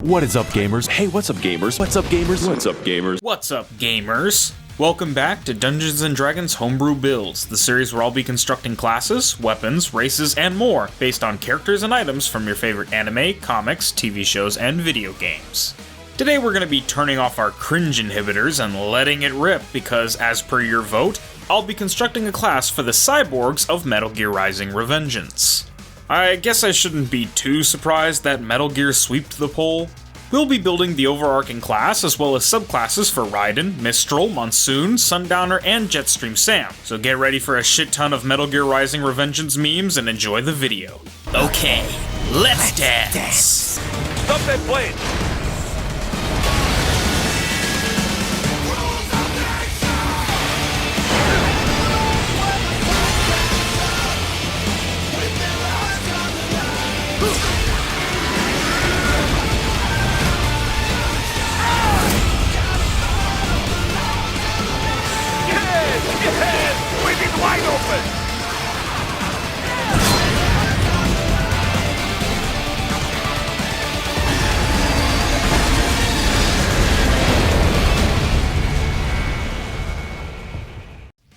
What is up, gamers? Hey, what's up, gamers? What's up, gamers? What's up, gamers? What's up, gamers? Welcome back to Dungeons & Dragons Homebrew Builds, the series where I'll be constructing classes, weapons, races, and more based on characters and items from your favorite anime, comics, TV shows, and video games. Today we're going to be turning off our cringe inhibitors and letting it rip because, as per your vote, I'll be constructing a class for the cyborgs of Metal Gear Rising: Revengeance. I guess I shouldn't be too surprised that Metal Gear sweeped the poll. We'll be building the overarching class as well as subclasses for Raiden, Mistral, Monsoon, Sundowner, and Jetstream Sam, so get ready for a shit ton of Metal Gear Rising: Revengeance memes and enjoy the video. Okay, let's dance! Stop that plane! Wide open!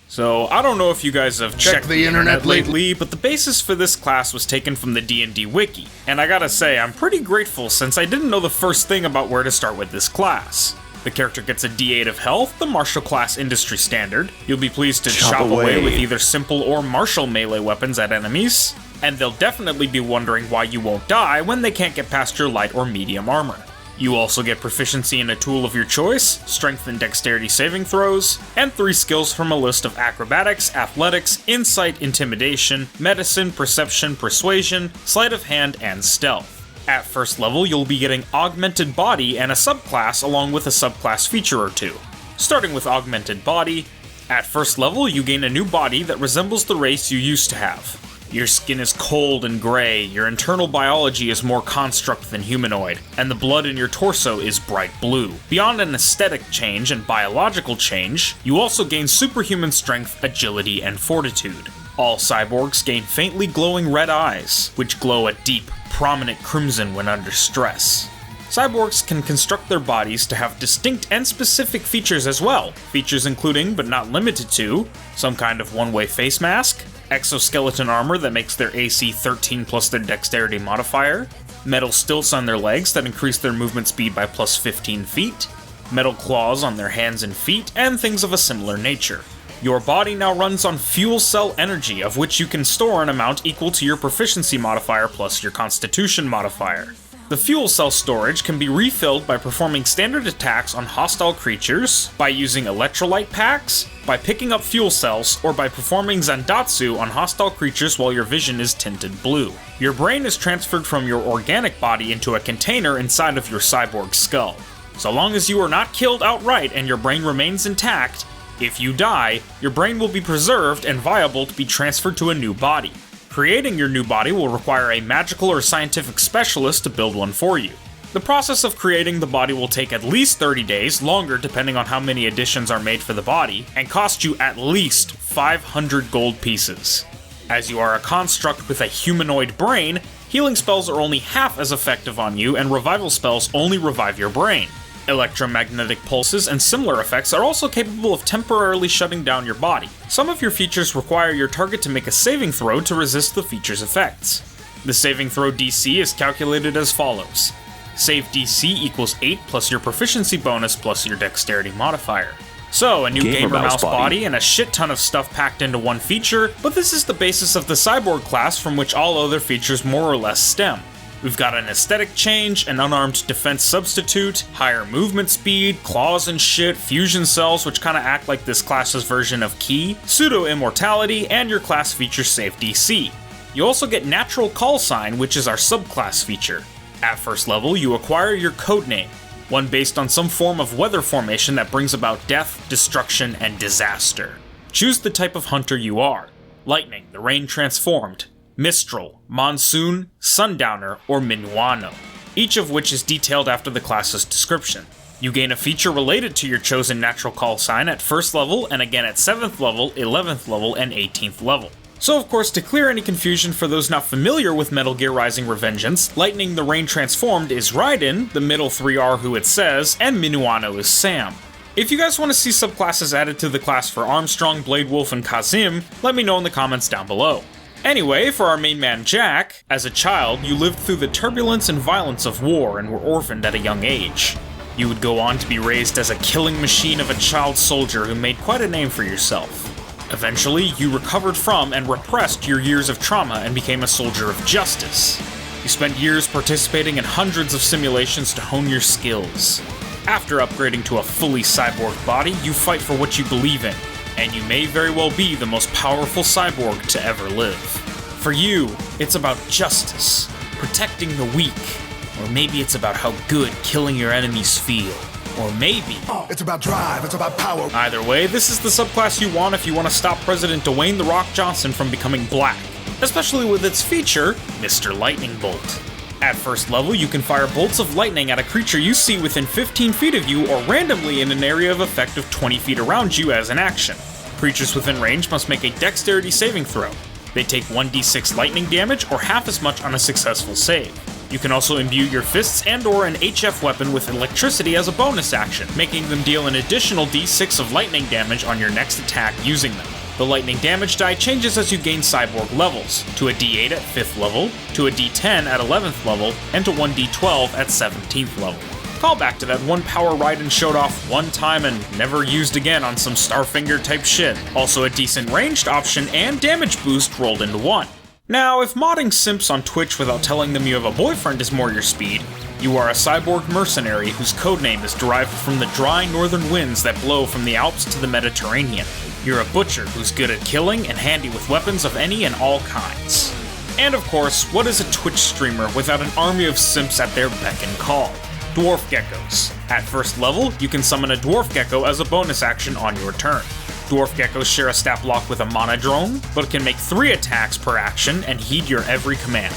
So, I don't know if you guys have checked the internet lately, but the basis for this class was taken from the D&D wiki, and I gotta say, I'm pretty grateful since I didn't know the first thing about where to start with this class. The character gets a D8 of health, the martial class industry standard. You'll be pleased to chop away with either simple or martial melee weapons at enemies, and they'll definitely be wondering why you won't die when they can't get past your light or medium armor. You also get proficiency in a tool of your choice, strength and dexterity saving throws, and 3 skills from a list of acrobatics, athletics, insight, intimidation, medicine, perception, persuasion, sleight of hand, and stealth. At first level, you'll be getting Augmented Body and a subclass along with a subclass feature or two. Starting with Augmented Body, at first level you gain a new body that resembles the race you used to have. Your skin is cold and gray, your internal biology is more construct than humanoid, and the blood in your torso is bright blue. Beyond an aesthetic change and biological change, you also gain superhuman strength, agility, and fortitude. All cyborgs gain faintly glowing red eyes, which glow a deep, prominent crimson when under stress. Cyborgs can construct their bodies to have distinct and specific features as well, features including, but not limited to, some kind of one-way face mask, exoskeleton armor that makes their AC 13 plus their dexterity modifier, metal stilts on their legs that increase their movement speed by plus 15 feet, metal claws on their hands and feet, and things of a similar nature. Your body now runs on fuel cell energy, of which you can store an amount equal to your proficiency modifier plus your constitution modifier. The fuel cell storage can be refilled by performing standard attacks on hostile creatures, by using electrolyte packs, by picking up fuel cells, or by performing Zandatsu on hostile creatures while your vision is tinted blue. Your brain is transferred from your organic body into a container inside of your cyborg skull. So long as you are not killed outright and your brain remains intact, if you die, your brain will be preserved and viable to be transferred to a new body. Creating your new body will require a magical or scientific specialist to build one for you. The process of creating the body will take at least 30 days, longer depending on how many additions are made for the body, and cost you at least 500 gold pieces. As you are a construct with a humanoid brain, healing spells are only half as effective on you, and revival spells only revive your brain. Electromagnetic pulses and similar effects are also capable of temporarily shutting down your body. Some of your features require your target to make a saving throw to resist the feature's effects. The saving throw DC is calculated as follows. Save DC equals 8 plus your proficiency bonus plus your dexterity modifier. So, a new gamer mouse body and a shit ton of stuff packed into one feature, but this is the basis of the cyborg class from which all other features more or less stem. We've got an aesthetic change, an unarmed defense substitute, higher movement speed, claws and shit, fusion cells which kinda act like this class's version of Ki, pseudo-immortality, and your class feature save DC. You also get natural call sign, which is our subclass feature. At first level, you acquire your codename, one based on some form of weather formation that brings about death, destruction, and disaster. Choose the type of hunter you are. Lightning, the rain transformed. Mistral, Monsoon, Sundowner, or Minuano, each of which is detailed after the class's description. You gain a feature related to your chosen natural call sign at 1st level and again at 7th level, 11th level, and 18th level. So of course, to clear any confusion for those not familiar with Metal Gear Rising: Revengeance, Lightning the Rain Transformed is Raiden, the middle three are who it says, and Minuano is Sam. If you guys want to see subclasses added to the class for Armstrong, Blade Wolf, and Kazim, let me know in the comments down below. Anyway, for our main man Jack, as a child, you lived through the turbulence and violence of war and were orphaned at a young age. You would go on to be raised as a killing machine of a child soldier who made quite a name for yourself. Eventually, you recovered from and repressed your years of trauma and became a soldier of justice. You spent years participating in hundreds of simulations to hone your skills. After upgrading to a fully cyborg body, you fight for what you believe in, and you may very well be the most powerful cyborg to ever live. For you, it's about justice, protecting the weak, or maybe it's about how good killing your enemies feel. Or maybe it's about drive, it's about power. Either way, this is the subclass you want if you want to stop President Dwayne "The Rock" Johnson from becoming black, especially with its feature, Mr. Lightning Bolt. At first level, you can fire bolts of lightning at a creature you see within 15 feet of you or randomly in an area of effect of 20 feet around you as an action. Creatures within range must make a dexterity saving throw. They take 1d6 lightning damage or half as much on a successful save. You can also imbue your fists and/or an HF weapon with electricity as a bonus action, making them deal an additional d6 of lightning damage on your next attack using them. The lightning damage die changes as you gain cyborg levels, to a d8 at 5th level, to a d10 at 11th level, and to 1d12 at 17th level. Call back to that one power Raiden showed off one time and never used again on some Starfinger type shit. Also a decent ranged option and damage boost rolled into one. Now, if modding simps on Twitch without telling them you have a boyfriend is more your speed, you are a cyborg mercenary whose codename is derived from the dry northern winds that blow from the Alps to the Mediterranean. You're a butcher who's good at killing and handy with weapons of any and all kinds. And of course, what is a Twitch streamer without an army of simps at their beck and call? Dwarf geckos. At first level, you can summon a dwarf gecko as a bonus action on your turn. Dwarf geckos share a stat block with a mana drone, but can make 3 attacks per action and heed your every command.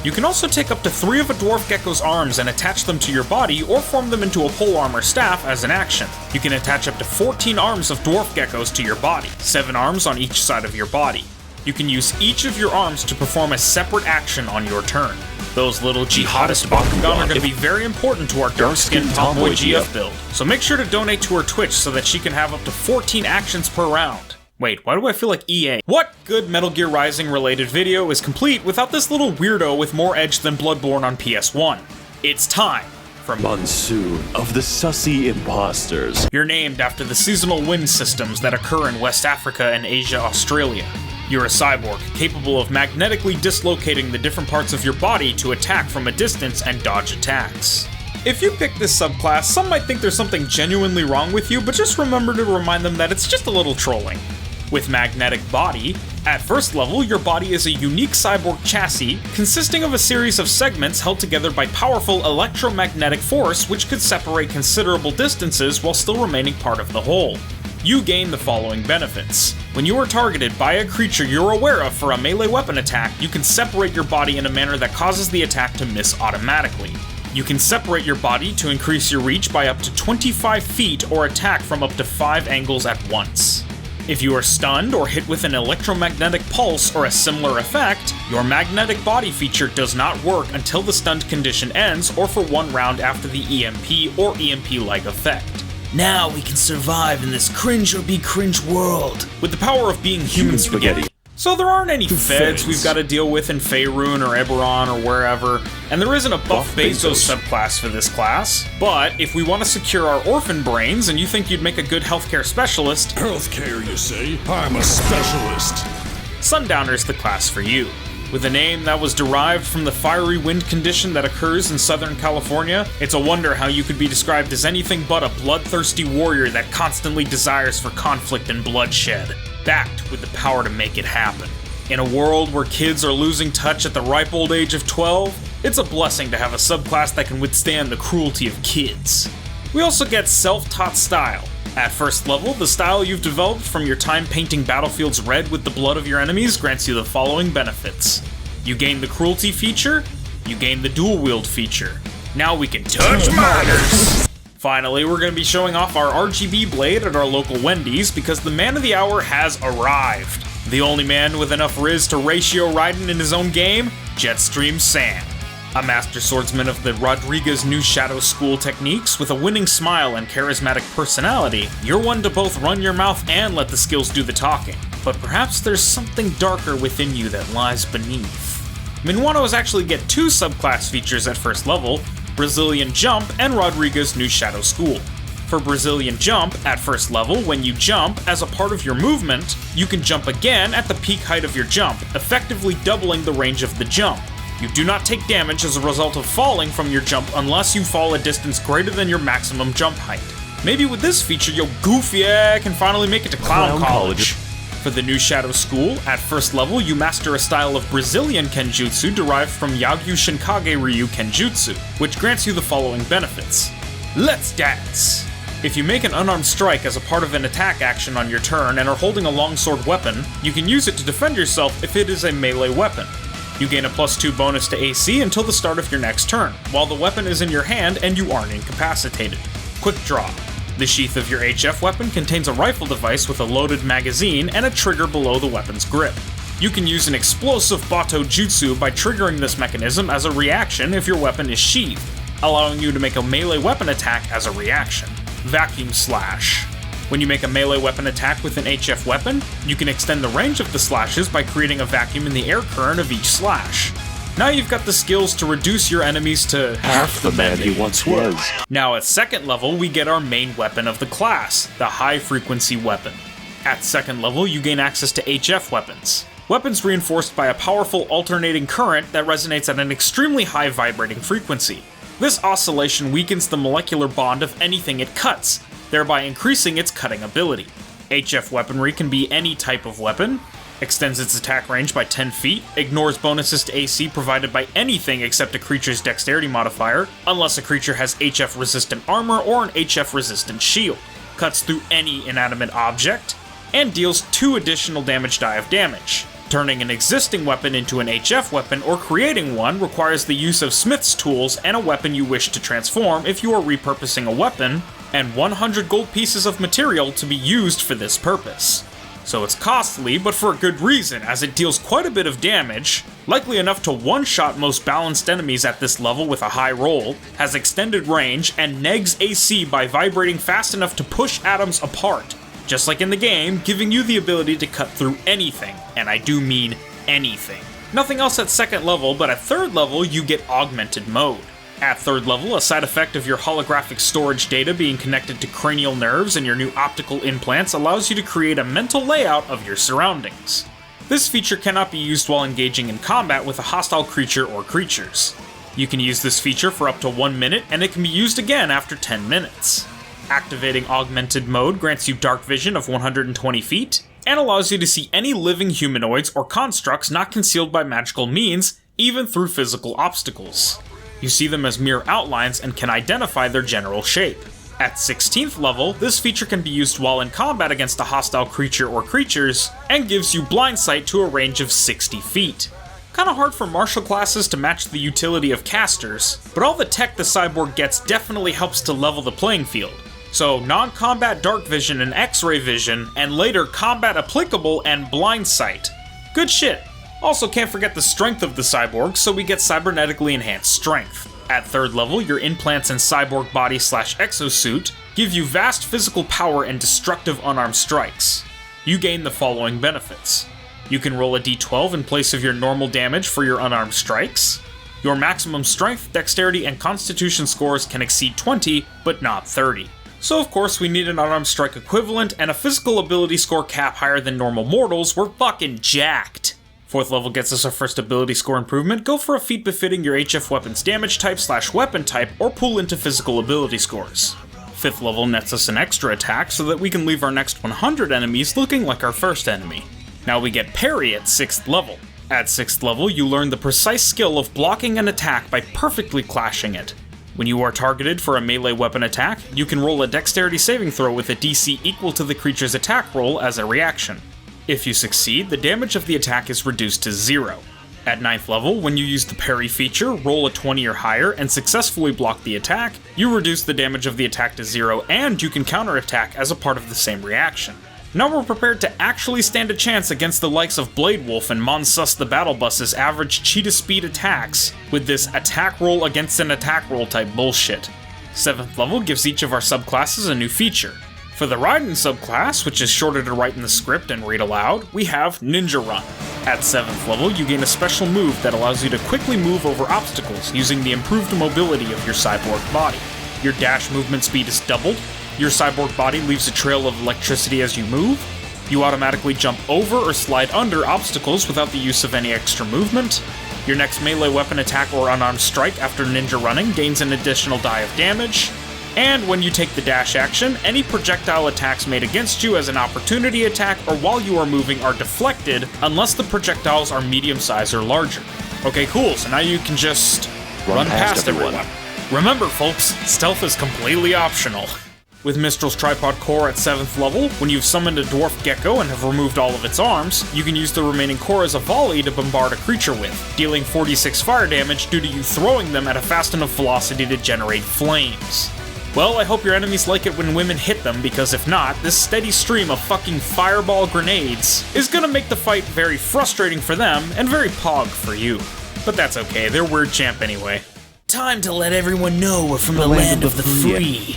You can also take up to 3 of a dwarf gecko's arms and attach them to your body or form them into a polearm or staff as an action. You can attach up to 14 arms of dwarf geckos to your body, 7 arms on each side of your body. You can use each of your arms to perform a separate action on your turn. Those little jihadist Bakugan are going to be very important to our dark-skinned tomboy GF build, so make sure to donate to her Twitch so that she can have up to 14 actions per round. Wait, why do I feel like EA? What good Metal Gear Rising related video is complete without this little weirdo with more edge than Bloodborne on PS1? It's time for Monsoon of the Sussy Imposters. You're named after the seasonal wind systems that occur in West Africa and Asia, Australia. You're a cyborg, capable of magnetically dislocating the different parts of your body to attack from a distance and dodge attacks. If you pick this subclass, some might think there's something genuinely wrong with you, but just remember to remind them that it's just a little trolling. With Magnetic Body, at first level, your body is a unique cyborg chassis consisting of a series of segments held together by powerful electromagnetic force which could separate considerable distances while still remaining part of the whole. You gain the following benefits. When you are targeted by a creature you're aware of for a melee weapon attack, you can separate your body in a manner that causes the attack to miss automatically. You can separate your body to increase your reach by up to 25 feet or attack from up to 5 angles at once. If you are stunned or hit with an electromagnetic pulse or a similar effect, your magnetic body feature does not work until the stunned condition ends or for 1 round after the EMP or EMP-like effect. Now we can survive in this cringe or be cringe world with the power of being human spaghetti. So there aren't any feds we've got to deal with in Faerun or Eberron or wherever, and there isn't a Buff Bezos subclass for this class. But if we want to secure our orphan brains and you think you'd make a good healthcare specialist— Healthcare, you say? I'm a specialist. Sundowner's the class for you. With a name that was derived from the fiery wind condition that occurs in Southern California, it's a wonder how you could be described as anything but a bloodthirsty warrior that constantly desires for conflict and bloodshed, backed with the power to make it happen. In a world where kids are losing touch at the ripe old age of 12, it's a blessing to have a subclass that can withstand the cruelty of kids. We also get self-taught style. At first level, the style you've developed from your time painting battlefields red with the blood of your enemies grants you the following benefits. You gain the cruelty feature, you gain the dual wield feature. Now we can touch minors! Finally, we're going to be showing off our RGB blade at our local Wendy's because the man of the hour has arrived. The only man with enough riz to ratio Raiden in his own game? Jetstream Sam. A master swordsman of the Rodriguez New Shadow School techniques with a winning smile and charismatic personality, you're one to both run your mouth and let the skills do the talking. But perhaps there's something darker within you that lies beneath. Minuanos actually get 2 subclass features at first level, Brazilian Jump and Rodriguez New Shadow School. For Brazilian Jump, at first level, when you jump, as a part of your movement, you can jump again at the peak height of your jump, effectively doubling the range of the jump. You do not take damage as a result of falling from your jump unless you fall a distance greater than your maximum jump height. Maybe with this feature, your goofy can finally make it to Clown College. For the New Shadow School, at first level, you master a style of Brazilian Kenjutsu derived from Yagyu Shinkage Ryu Kenjutsu, which grants you the following benefits. Let's dance! If you make an unarmed strike as a part of an attack action on your turn and are holding a longsword weapon, you can use it to defend yourself if it is a melee weapon. You gain a +2 bonus to AC until the start of your next turn, while the weapon is in your hand and you aren't incapacitated. Quick Draw. The sheath of your HF weapon contains a rifle device with a loaded magazine and a trigger below the weapon's grip. You can use an explosive Bato Jutsu by triggering this mechanism as a reaction if your weapon is sheathed, allowing you to make a melee weapon attack as a reaction. Vacuum Slash. When you make a melee weapon attack with an HF weapon, you can extend the range of the slashes by creating a vacuum in the air current of each slash. Now you've got the skills to reduce your enemies to half the man he once was. Now at second level, we get our main weapon of the class, the high frequency weapon. At second level, you gain access to HF weapons. Weapons reinforced by a powerful alternating current that resonates at an extremely high vibrating frequency. This oscillation weakens the molecular bond of anything it cuts, thereby increasing its cutting ability. HF weaponry can be any type of weapon, extends its attack range by 10 feet, ignores bonuses to AC provided by anything except a creature's dexterity modifier, unless a creature has HF resistant armor or an HF resistant shield, cuts through any inanimate object, and deals 2 additional damage die of damage. Turning an existing weapon into an HF weapon or creating one requires the use of smith's tools and a weapon you wish to transform if you are repurposing a weapon, and 100 gold pieces of material to be used for this purpose. So it's costly, but for a good reason, as it deals quite a bit of damage, likely enough to one-shot most balanced enemies at this level with a high roll, has extended range, and negs AC by vibrating fast enough to push atoms apart. Just like in the game, giving you the ability to cut through anything, and I do mean anything. Nothing else at second level, but at third level you get Augmented Mode. At third level, a side effect of your holographic storage data being connected to cranial nerves and your new optical implants allows you to create a mental layout of your surroundings. This feature cannot be used while engaging in combat with a hostile creature or creatures. You can use this feature for up to 1 minute, and it can be used again after 10 minutes. Activating Augmented Mode grants you dark vision of 120 feet, and allows you to see any living humanoids or constructs not concealed by magical means, even through physical obstacles. You see them as mere outlines and can identify their general shape. At 16th level, this feature can be used while in combat against a hostile creature or creatures, and gives you blind sight to a range of 60 feet. Kinda hard for martial classes to match the utility of casters, but all the tech the cyborg gets definitely helps to level the playing field. So non-combat dark vision and x-ray vision, and later combat applicable and blind sight. Good shit. Also can't forget the strength of the cyborg, so we get cybernetically enhanced strength. At third level, your implants and cyborg body / exosuit give you vast physical power and destructive unarmed strikes. You gain the following benefits. You can roll a d12 in place of your normal damage for your unarmed strikes. Your maximum strength, dexterity, and constitution scores can exceed 20, but not 30. So of course we need an unarmed strike equivalent, and a physical ability score cap higher than normal mortals. We're fucking jacked. 4th level gets us our first ability score improvement. Go for a feat befitting your HF weapon's damage type / weapon type, or pull into physical ability scores. 5th level nets us an extra attack so that we can leave our next 100 enemies looking like our first enemy. Now we get parry at 6th level. At 6th level, you learn the precise skill of blocking an attack by perfectly clashing it. When you are targeted for a melee weapon attack, you can roll a dexterity saving throw with a DC equal to the creature's attack roll as a reaction. If you succeed, the damage of the attack is reduced to 0. At 9th level, when you use the parry feature, roll a 20 or higher, and successfully block the attack, you reduce the damage of the attack to 0, and you can counterattack as a part of the same reaction. Now we're prepared to actually stand a chance against the likes of Blade Wolf and Monsus the Battle Bus's average cheetah speed attacks with this attack roll against an attack roll type bullshit. 7th level gives each of our subclasses a new feature. For the Raiden subclass, which is shorter to write in the script and read aloud, we have Ninja Run. At 7th level, you gain a special move that allows you to quickly move over obstacles using the improved mobility of your cyborg body. Your dash movement speed is doubled, your cyborg body leaves a trail of electricity as you move, you automatically jump over or slide under obstacles without the use of any extra movement, your next melee weapon attack or unarmed strike after ninja running gains an additional die of damage, and when you take the dash action, any projectile attacks made against you as an opportunity attack or while you are moving are deflected unless the projectiles are medium size or larger. Okay, cool, so now you can just run past everyone. Remember folks, stealth is completely optional. With Mistral's Tripod Core at 7th level, when you've summoned a dwarf gecko and have removed all of its arms, you can use the remaining core as a volley to bombard a creature with, dealing 46 fire damage due to you throwing them at a fast enough velocity to generate flames. Well, I hope your enemies like it when women hit them, because if not, this steady stream of fucking fireball grenades is gonna make the fight very frustrating for them and very pog for you. But that's okay, they're weird champ anyway. Time to let everyone know we're from the land of the free.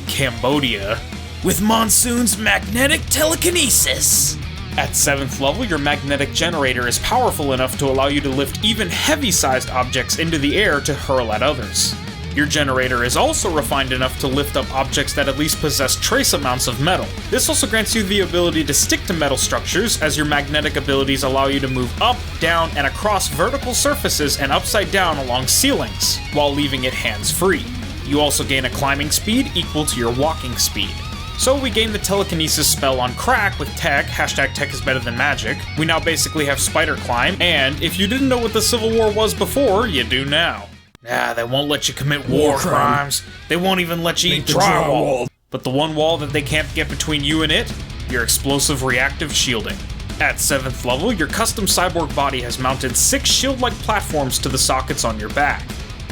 Cambodia. With Monsoon's magnetic telekinesis. At 7th level, your magnetic generator is powerful enough to allow you to lift even heavy-sized objects into the air to hurl at others. Your generator is also refined enough to lift up objects that at least possess trace amounts of metal. This also grants you the ability to stick to metal structures, as your magnetic abilities allow you to move up, down, and across vertical surfaces and upside down along ceilings, while leaving it hands-free. You also gain a climbing speed equal to your walking speed. So we gain the telekinesis spell on crack with tech, hashtag tech is better than magic. We now basically have spider climb, and if you didn't know what the Civil War was before, you do now. They won't let you commit war crimes. They won't even let you eat drywall. But the one wall that they can't get between you and it? Your explosive reactive shielding. At 7th level, your custom cyborg body has mounted 6 shield-like platforms to the sockets on your back.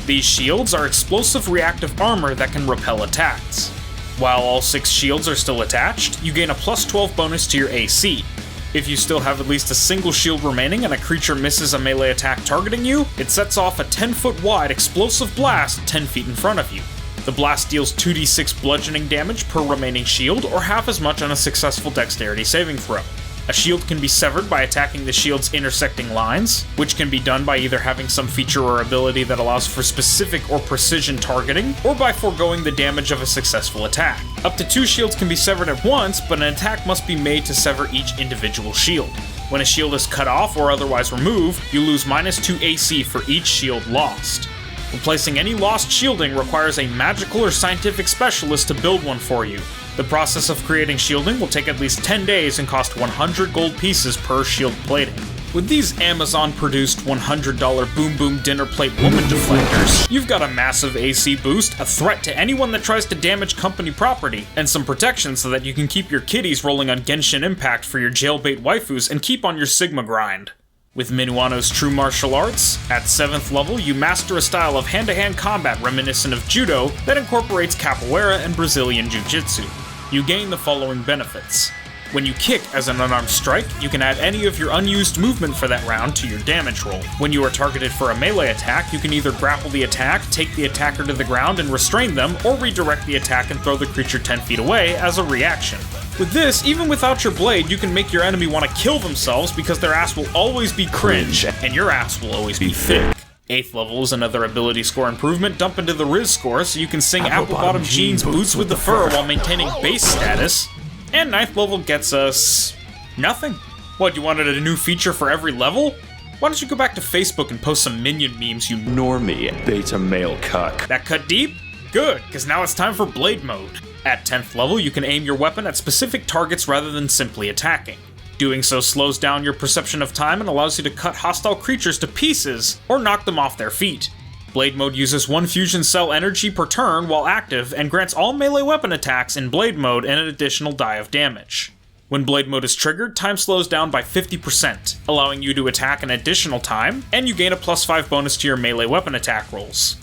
These shields are explosive reactive armor that can repel attacks. While all 6 shields are still attached, you gain a plus 12 bonus to your AC. If you still have at least a single shield remaining and a creature misses a melee attack targeting you, it sets off a 10-foot wide explosive blast 10 feet in front of you. The blast deals 2d6 bludgeoning damage per remaining shield, or half as much on a successful dexterity saving throw. A shield can be severed by attacking the shield's intersecting lines, which can be done by either having some feature or ability that allows for specific or precision targeting, or by foregoing the damage of a successful attack. Up to 2 shields can be severed at once, but an attack must be made to sever each individual shield. When a shield is cut off or otherwise removed, you lose -2 AC for each shield lost. Replacing any lost shielding requires a magical or scientific specialist to build one for you. The process of creating shielding will take at least 10 days and cost 100 gold pieces per shield plating. With these Amazon-produced $100 Boom Boom dinner plate woman deflectors, you've got a massive AC boost, a threat to anyone that tries to damage company property, and some protection so that you can keep your kitties rolling on Genshin Impact for your jailbait waifus and keep on your Sigma grind. With Minuano's true martial arts, at 7th level you master a style of hand-to-hand combat reminiscent of judo that incorporates capoeira and Brazilian jiu-jitsu. You gain the following benefits. When you kick as an unarmed strike, you can add any of your unused movement for that round to your damage roll. When you are targeted for a melee attack, you can either grapple the attack, take the attacker to the ground and restrain them, or redirect the attack and throw the creature 10 feet away as a reaction. With this, even without your blade, you can make your enemy want to kill themselves because their ass will always be cringe, and your ass will always be thick. 8th level is another ability score improvement. Dump into the Riz score so you can sing apple-bottom jeans, boots with the fur while maintaining base status. And 9th level gets us... nothing. What, you wanted a new feature for every level? Why don't you go back to Facebook and post some minion memes, you Normie, beta male cuck. That cut deep? Good, because now it's time for Blade Mode. At 10th level, you can aim your weapon at specific targets rather than simply attacking. Doing so slows down your perception of time and allows you to cut hostile creatures to pieces or knock them off their feet. Blade Mode uses 1 fusion cell energy per turn while active and grants all melee weapon attacks in Blade Mode an additional die of damage. When Blade Mode is triggered, time slows down by 50%, allowing you to attack an additional time, and you gain a +5 bonus to your melee weapon attack rolls.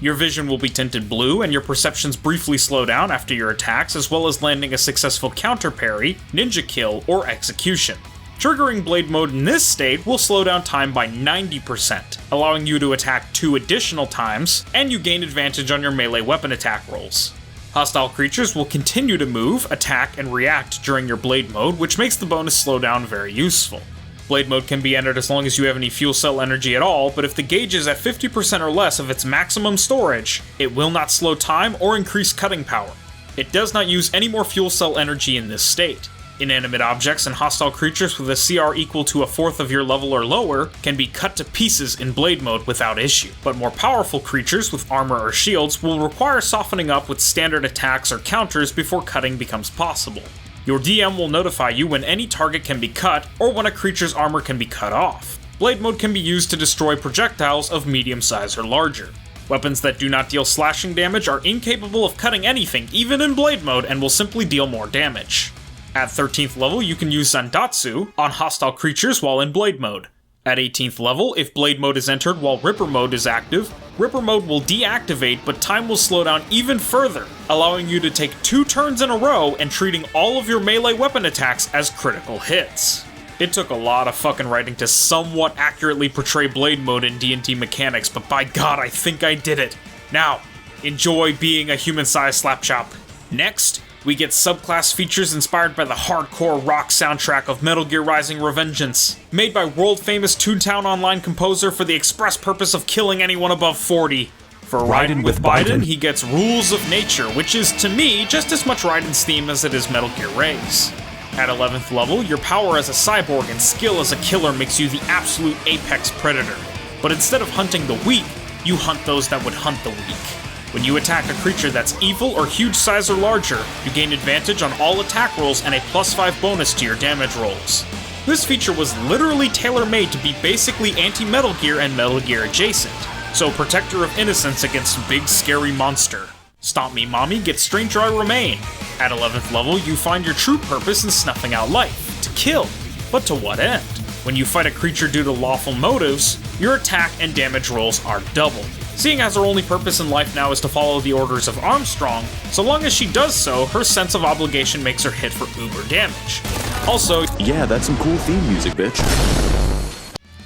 Your vision will be tinted blue, and your perceptions briefly slow down after your attacks, as well as landing a successful counter parry, ninja kill, or execution. Triggering Blade Mode in this state will slow down time by 90%, allowing you to attack 2 additional times, and you gain advantage on your melee weapon attack rolls. Hostile creatures will continue to move, attack, and react during your Blade Mode, which makes the bonus slowdown very useful. Blade Mode can be entered as long as you have any fuel cell energy at all, but if the gauge is at 50% or less of its maximum storage, it will not slow time or increase cutting power. It does not use any more fuel cell energy in this state. Inanimate objects and hostile creatures with a CR equal to 1/4 of your level or lower can be cut to pieces in Blade Mode without issue, but more powerful creatures with armor or shields will require softening up with standard attacks or counters before cutting becomes possible. Your DM will notify you when any target can be cut, or when a creature's armor can be cut off. Blade Mode can be used to destroy projectiles of medium size or larger. Weapons that do not deal slashing damage are incapable of cutting anything, even in Blade Mode, and will simply deal more damage. At 13th level, you can use Zandatsu on hostile creatures while in Blade Mode. At 18th level, if Blade Mode is entered while Ripper Mode is active, Ripper Mode will deactivate, but time will slow down even further, allowing you to take 2 turns in a row and treating all of your melee weapon attacks as critical hits. It took a lot of fucking writing to somewhat accurately portray Blade Mode in D&D mechanics, but by god, I think I did it. Now, enjoy being a human-sized slapchop. Next, we get subclass features inspired by the hardcore rock soundtrack of Metal Gear Rising: Revengeance, made by world-famous Toontown Online composer for the express purpose of killing anyone above 40. For Raiden with Biden, he gets Rules of Nature, which is, to me, just as much Raiden's theme as it is Metal Gear Ray's. At 11th level, your power as a cyborg and skill as a killer makes you the absolute apex predator. But instead of hunting the weak, you hunt those that would hunt the weak. When you attack a creature that's evil or huge size or larger, you gain advantage on all attack rolls and a +5 bonus to your damage rolls. This feature was literally tailor-made to be basically anti-Metal Gear and Metal Gear adjacent, so Protector of Innocence against Big Scary Monster. Stomp Me Mommy gets Stranger I Remain. At 11th level, you find your true purpose in snuffing out life, to kill. But to what end? When you fight a creature due to lawful motives, your attack and damage rolls are doubled. Seeing as her only purpose in life now is to follow the orders of Armstrong, so long as she does so, her sense of obligation makes her hit for uber damage. Also, Yeah, that's some cool theme music, bitch.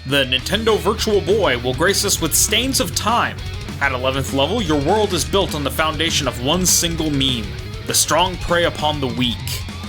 the Nintendo Virtual Boy will grace us with Stains of Time. At 11th level, your world is built on the foundation of one single meme: the strong prey upon the weak.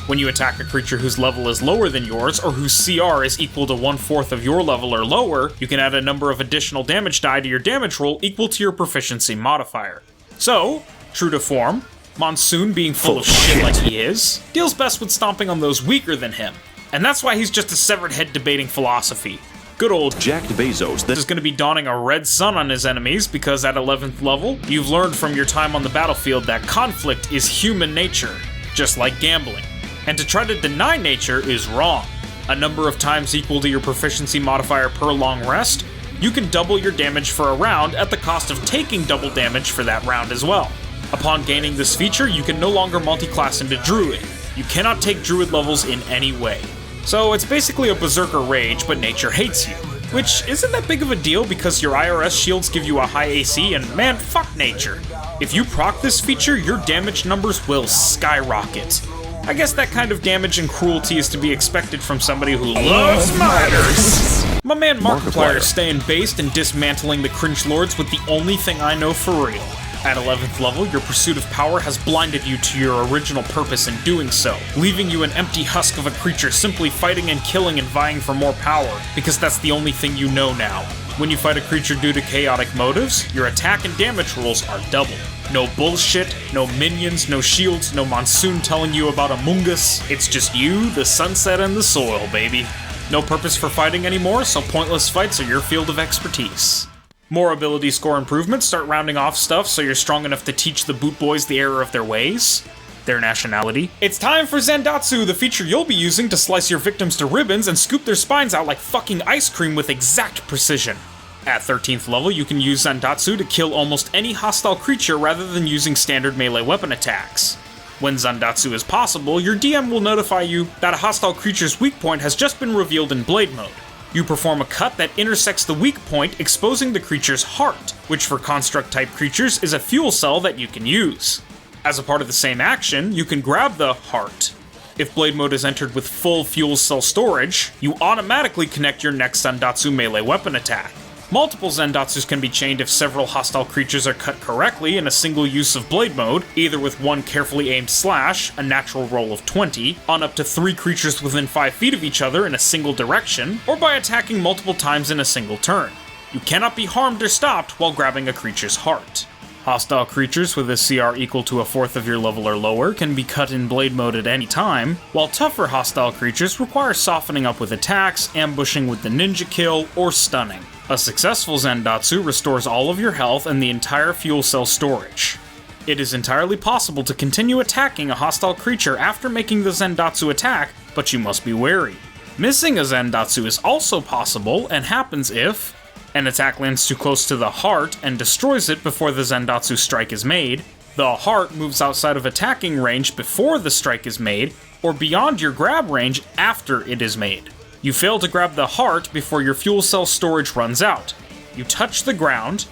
When you attack a creature whose level is lower than yours, or whose CR is equal to 1/4 of your level or lower, you can add a number of additional damage die to your damage roll equal to your proficiency modifier. So, true to form, Monsoon, being full of shit like he is, deals best with stomping on those weaker than him. And that's why he's just a severed head debating philosophy. Good old Jack Bezos. is going to be donning a red sun on his enemies because at 11th level, you've learned from your time on the battlefield that conflict is human nature, just like gambling. And to try to deny nature is wrong. A number of times equal to your proficiency modifier per long rest, you can double your damage for a round at the cost of taking double damage for that round as well. Upon gaining this feature, you can no longer multiclass into Druid. You cannot take Druid levels in any way. So it's basically a Berserker Rage, but nature hates you. Which isn't that big of a deal because your IRS shields give you a high AC, and man, fuck nature. If you proc this feature, your damage numbers will skyrocket. I guess that kind of damage and cruelty is to be expected from somebody who loves minors. My man Markiplier staying based and dismantling the cringe lords with the only thing I know for real. At 11th level, your pursuit of power has blinded you to your original purpose in doing so, leaving you an empty husk of a creature simply fighting and killing and vying for more power, because that's the only thing you know now. When you fight a creature due to chaotic motives, your attack and damage rolls are doubled. No bullshit, no minions, no shields, no Monsoon telling you about Among Us. It's just you, the sunset, and the soil, baby. No purpose for fighting anymore, so pointless fights are your field of expertise. More ability score improvements start rounding off stuff so you're strong enough to teach the boot boys the error of their ways, their nationality. It's time for Zandatsu, the feature you'll be using to slice your victims to ribbons and scoop their spines out like fucking ice cream with exact precision. At 13th level, you can use Zandatsu to kill almost any hostile creature rather than using standard melee weapon attacks. When Zandatsu is possible, your DM will notify you that a hostile creature's weak point has just been revealed in Blade Mode. You perform a cut that intersects the weak point, exposing the creature's heart, which for construct-type creatures is a fuel cell that you can use. As a part of the same action, you can grab the heart. If Blade Mode is entered with full fuel cell storage, you automatically connect your next Zandatsu melee weapon attack. Multiple Zandatsus can be chained if several hostile creatures are cut correctly in a single use of Blade Mode, either with one carefully aimed slash, a natural roll of 20, on up to 3 creatures within 5 feet of each other in a single direction, or by attacking multiple times in a single turn. You cannot be harmed or stopped while grabbing a creature's heart. Hostile creatures with a CR equal to a fourth of your level or lower can be cut in Blade Mode at any time, while tougher hostile creatures require softening up with attacks, ambushing with the ninja kill, or stunning. A successful Zandatsu restores all of your health and the entire fuel cell storage. It is entirely possible to continue attacking a hostile creature after making the Zandatsu attack, but you must be wary. Missing a Zandatsu is also possible and happens if an attack lands too close to the heart and destroys it before the Zandatsu strike is made, the heart moves outside of attacking range before the strike is made, or beyond your grab range after it is made. You fail to grab the heart before your fuel cell storage runs out. You touch the ground,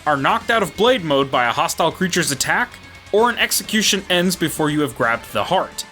are knocked out of Blade Mode by a hostile creature's attack, or an execution ends before you have grabbed the heart.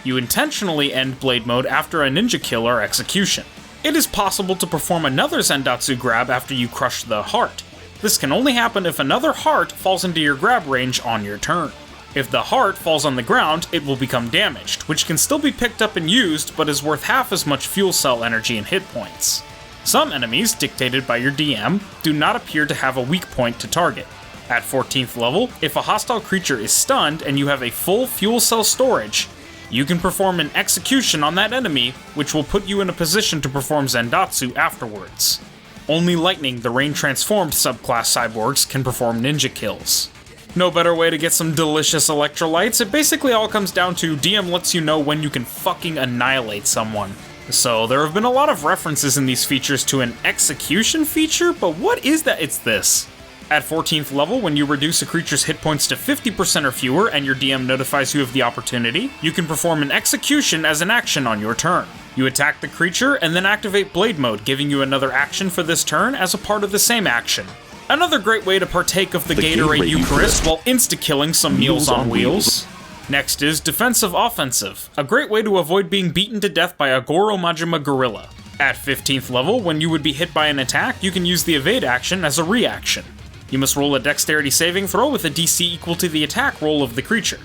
You intentionally end Blade Mode after a ninja kill or execution. It is possible to perform another Zandatsu grab after you crush the heart. This can only happen if another heart falls into your grab range on your turn. If the heart falls on the ground, it will become damaged, which can still be picked up and used, but is worth half as much fuel cell energy and hit points. Some enemies, dictated by your DM, do not appear to have a weak point to target. At 14th level, if a hostile creature is stunned and you have a full fuel cell storage, you can perform an execution on that enemy, which will put you in a position to perform Zandatsu afterwards. Only Lightning, the rain-transformed subclass cyborgs, can perform ninja kills. No better way to get some delicious electrolytes. It basically all comes down to DM lets you know when you can fucking annihilate someone. So there have been a lot of references in these features to an execution feature, but what is that? It's this. At 14th level, when you reduce a creature's hit points to 50% or fewer and your DM notifies you of the opportunity, you can perform an execution as an action on your turn. You attack the creature and then activate Blade Mode, giving you another action for this turn as a part of the same action. Another great way to partake of the Gatorade Eucharist while insta-killing some meals on wheels. Next is Defensive Offensive, a great way to avoid being beaten to death by a Goro Majima gorilla. At 15th level, when you would be hit by an attack, you can use the evade action as a reaction. You must roll a dexterity saving throw with a DC equal to the attack roll of the creature.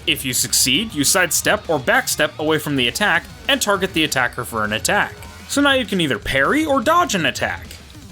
If you succeed, you sidestep or backstep away from the attack and target the attacker for an attack. So now you can either parry or dodge an attack.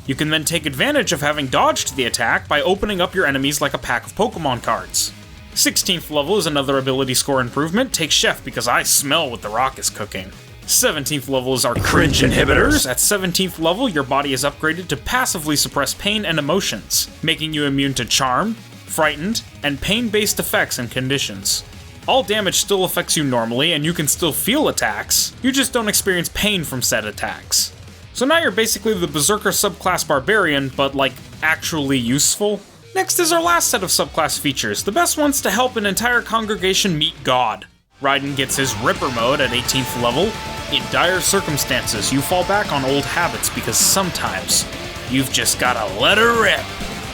You can then take advantage of having dodged the attack by opening up your enemies like a pack of Pokemon cards. 16th level is another ability score improvement. Take Chef because I smell what the Rock is cooking. 17th level is our cringe inhibitors. At 17th level, your body is upgraded to passively suppress pain and emotions, making you immune to charm, frightened, and pain-based effects and conditions. All damage still affects you normally, and you can still feel attacks, you just don't experience pain from said attacks. So now you're basically the Berserker subclass Barbarian, but like, actually useful. Next is our last set of subclass features, the best ones to help an entire congregation meet God. Raiden gets his Ripper mode at 18th level. In dire circumstances, you fall back on old habits because sometimes you've just gotta let her rip.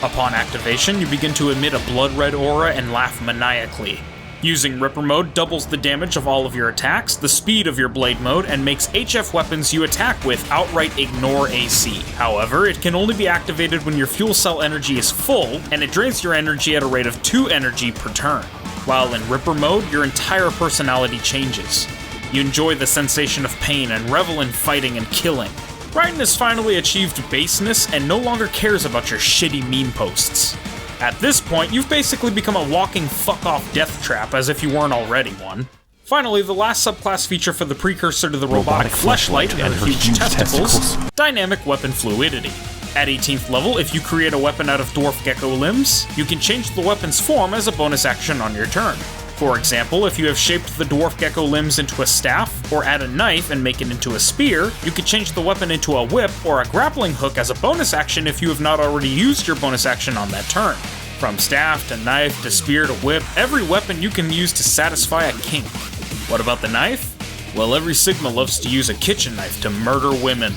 Upon activation, you begin to emit a blood red aura and laugh maniacally. Using Ripper mode doubles the damage of all of your attacks, the speed of your Blade mode, and makes HF weapons you attack with outright ignore AC. However, it can only be activated when your fuel cell energy is full, and it drains your energy at a rate of 2 energy per turn. While in Ripper mode, your entire personality changes. You enjoy the sensation of pain and revel in fighting and killing. Raiden has finally achieved baseness and no longer cares about your shitty meme posts. At this point, you've basically become a walking fuck-off death trap as if you weren't already one. Finally, the last subclass feature for the precursor to the robotic fleshlight and her huge testicles, Dynamic Weapon Fluidity. At 18th level, if you create a weapon out of dwarf gecko limbs, you can change the weapon's form as a bonus action on your turn. For example, if you have shaped the dwarf gecko limbs into a staff, or add a knife and make it into a spear, you can change the weapon into a whip or a grappling hook as a bonus action if you have not already used your bonus action on that turn. From staff to knife to spear to whip, every weapon you can use to satisfy a kink. What about the knife? Well, every Sigma loves to use a kitchen knife to murder women.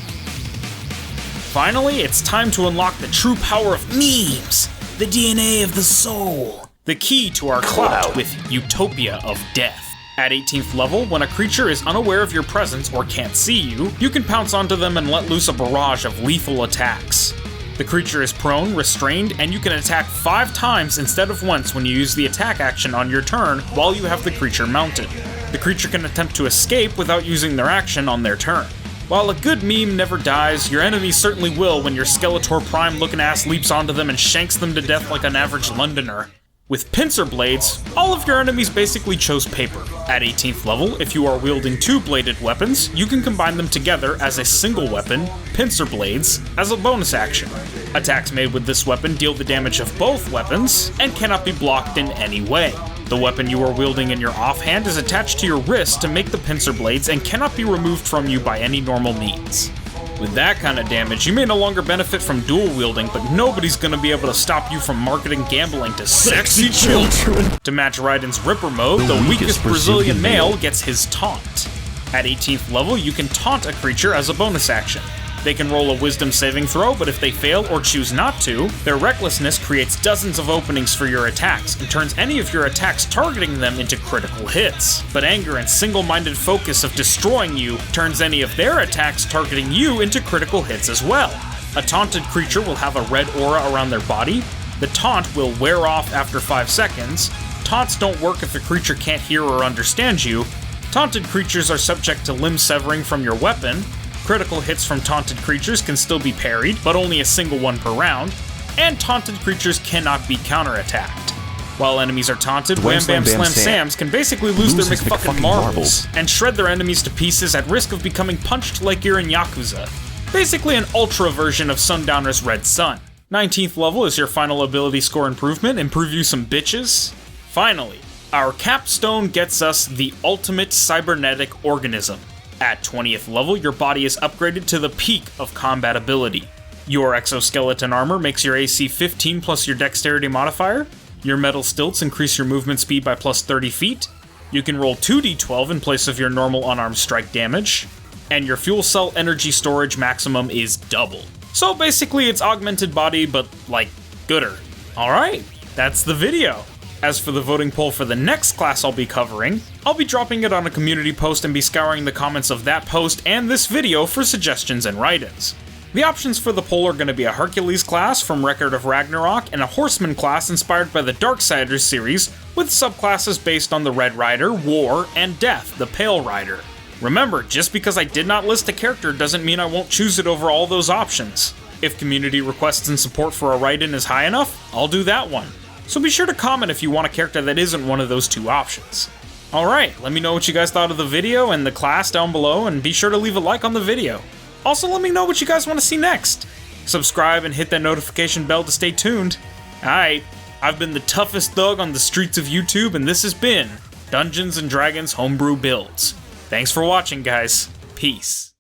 Finally, it's time to unlock the true power of memes, the DNA of the soul. The key to our clout with Utopia of Death. At 18th level, when a creature is unaware of your presence or can't see you, you can pounce onto them and let loose a barrage of lethal attacks. The creature is prone, restrained, and you can attack 5 times instead of once when you use the attack action on your turn while you have the creature mounted. The creature can attempt to escape without using their action on their turn. While a good meme never dies, your enemies certainly will when your Skeletor Prime looking ass leaps onto them and shanks them to death like an average Londoner. With pincer blades, all of your enemies basically chose paper. At 18th level, if you are wielding 2 bladed weapons, you can combine them together as a single weapon, pincer blades, as a bonus action. Attacks made with this weapon deal the damage of both weapons, and cannot be blocked in any way. The weapon you are wielding in your offhand is attached to your wrist to make the pincer blades and cannot be removed from you by any normal means. With that kind of damage, you may no longer benefit from dual wielding, but nobody's gonna be able to stop you from marketing gambling to sexy children. To match Raiden's Ripper mode, the weakest Brazilian male gets his taunt. At 18th level, you can taunt a creature as a bonus action. They can roll a wisdom saving throw, but if they fail or choose not to, their recklessness creates dozens of openings for your attacks and turns any of your attacks targeting them into critical hits. But anger and single-minded focus of destroying you turns any of their attacks targeting you into critical hits as well. A taunted creature will have a red aura around their body. The taunt will wear off after 5 seconds. Taunts don't work if the creature can't hear or understand you. Taunted creatures are subject to limb severing from your weapon. Critical hits from taunted creatures can still be parried, but only a single one per round, and taunted creatures cannot be counterattacked. While enemies are taunted, Wham Bam Slam Sams can basically lose their McFucking marbles and shred their enemies to pieces at risk of becoming punched like you're in Yakuza. Basically an ultra version of Sundowner's Red Sun. 19th level is your final ability score improvement, improve you some bitches. Finally, our Capstone gets us the ultimate cybernetic organism. At 20th level, your body is upgraded to the peak of combat ability. Your exoskeleton armor makes your AC 15 plus your dexterity modifier. Your metal stilts increase your movement speed by plus 30 feet. You can roll 2d12 in place of your normal unarmed strike damage. And your fuel cell energy storage maximum is double. So basically it's augmented body, but like, gooder. Alright, that's the video. As for the voting poll for the next class I'll be covering, I'll be dropping it on a community post and be scouring the comments of that post and this video for suggestions and write-ins. The options for the poll are going to be a Hercules class from Record of Ragnarok and a Horseman class inspired by the Darksiders series with subclasses based on the Red Rider, War, and Death, the Pale Rider. Remember, just because I did not list a character doesn't mean I won't choose it over all those options. If community requests and support for a write-in is high enough, I'll do that one. So be sure to comment if you want a character that isn't one of those 2 options. Alright, let me know what you guys thought of the video and the class down below, and be sure to leave a like on the video. Also, let me know what you guys want to see next. Subscribe and hit that notification bell to stay tuned. Alright, I've been the toughest thug on the streets of YouTube, and this has been Dungeons & Dragons Homebrew Builds. Thanks for watching, guys. Peace.